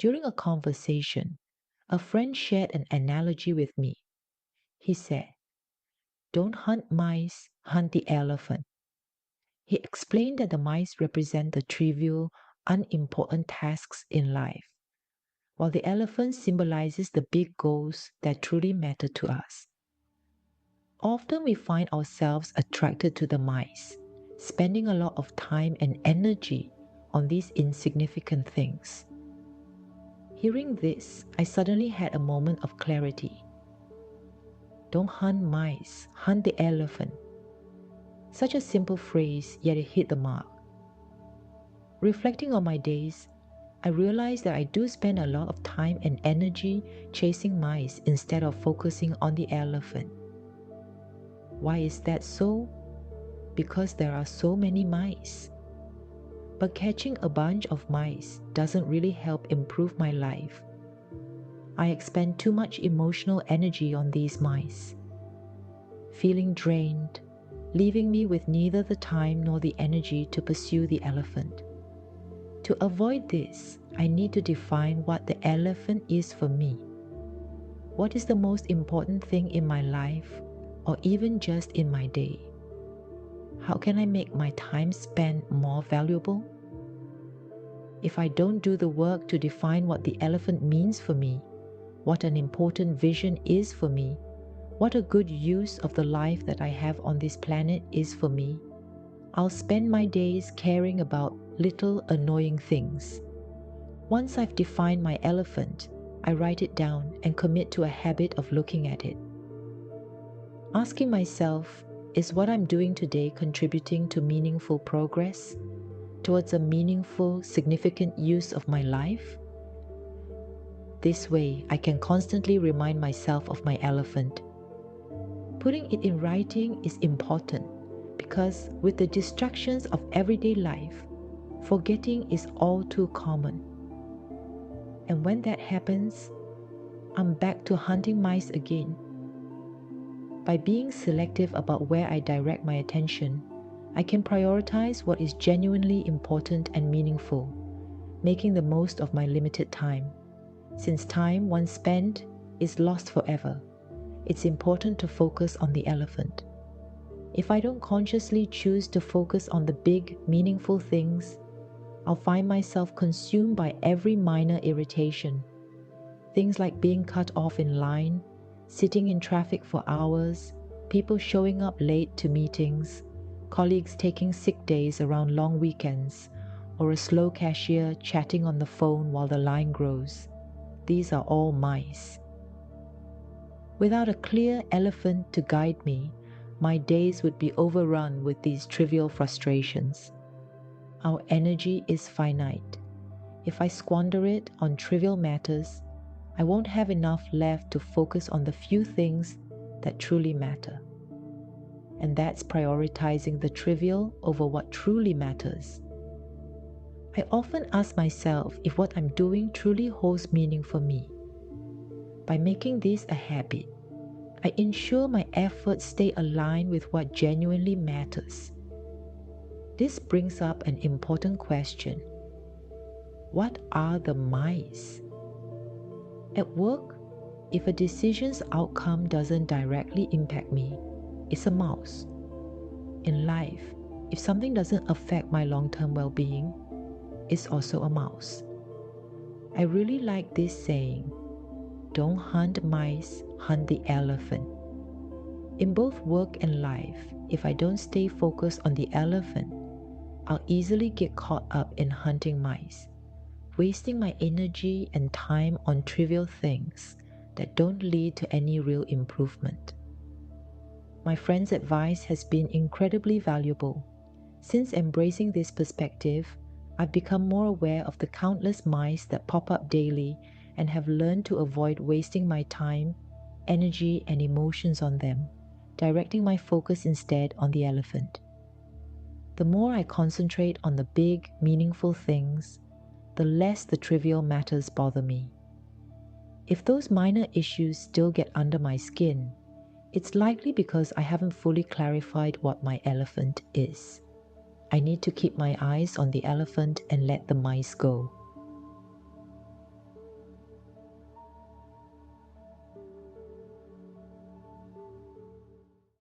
During a conversation, a friend shared an analogy with me. He said, "Don't hunt mice, hunt the elephant." He explained that the mice represent the trivial, unimportant tasks in life, while the elephant symbolizes the big goals that truly matter to us. Often we find ourselves attracted to the mice, spending a lot of time and energy on these insignificant things. Hearing this, I suddenly had a moment of clarity. Don't hunt mice, hunt the elephant. Such a simple phrase, yet it hit the mark. Reflecting on my days, I realized that I do spend a lot of time and energy chasing mice instead of focusing on the elephant. Why is that so? Because there are so many mice. But catching a bunch of mice doesn't really help improve my life. I expend too much emotional energy on these mice, feeling drained, leaving me with neither the time nor the energy to pursue the elephant. To avoid this, I need to define what the elephant is for me. What is the most important thing in my life, or even just in my day? How can I make my time spent more valuable? If I don't do the work to define what the elephant means for me, what an important vision is for me, what a good use of the life that I have on this planet is for me, I'll spend my days caring about little annoying things. Once I've defined my elephant, I write it down and commit to a habit of looking at it. Asking myself, is what I'm doing today contributing to meaningful progress, towards a meaningful, significant use of my life? This way, I can constantly remind myself of my elephant. Putting it in writing is important because with the distractions of everyday life, forgetting is all too common. And when that happens, I'm back to hunting mice again. By being selective about where I direct my attention, I can prioritize what is genuinely important and meaningful, making the most of my limited time. Since time once spent is lost forever, it's important to focus on the elephant. If I don't consciously choose to focus on the big, meaningful things, I'll find myself consumed by every minor irritation. Things like being cut off in line, sitting in traffic for hours, people showing up late to meetings, colleagues taking sick days around long weekends, or a slow cashier chatting on the phone while the line grows. These are all mice. Without a clear elephant to guide me, my days would be overrun with these trivial frustrations. Our energy is finite. If I squander it on trivial matters, I won't have enough left to focus on the few things that truly matter. And that's prioritizing the trivial over what truly matters. I often ask myself if what I'm doing truly holds meaning for me. By making this a habit, I ensure my efforts stay aligned with what genuinely matters. This brings up an important question. What are the mice? At work, if a decision's outcome doesn't directly impact me, it's a mouse. In life, if something doesn't affect my long-term well-being, it's also a mouse. I really like this saying, don't hunt mice, hunt the elephant. In both work and life, if I don't stay focused on the elephant, I'll easily get caught up in hunting mice, wasting my energy and time on trivial things that don't lead to any real improvement. My friend's advice has been incredibly valuable. Since embracing this perspective, I've become more aware of the countless mice that pop up daily and have learned to avoid wasting my time, energy, and emotions on them, directing my focus instead on the elephant. The more I concentrate on the big, meaningful things, the less the trivial matters bother me. If those minor issues still get under my skin, it's likely because I haven't fully clarified what my elephant is. I need to keep my eyes on the elephant and let the mice go.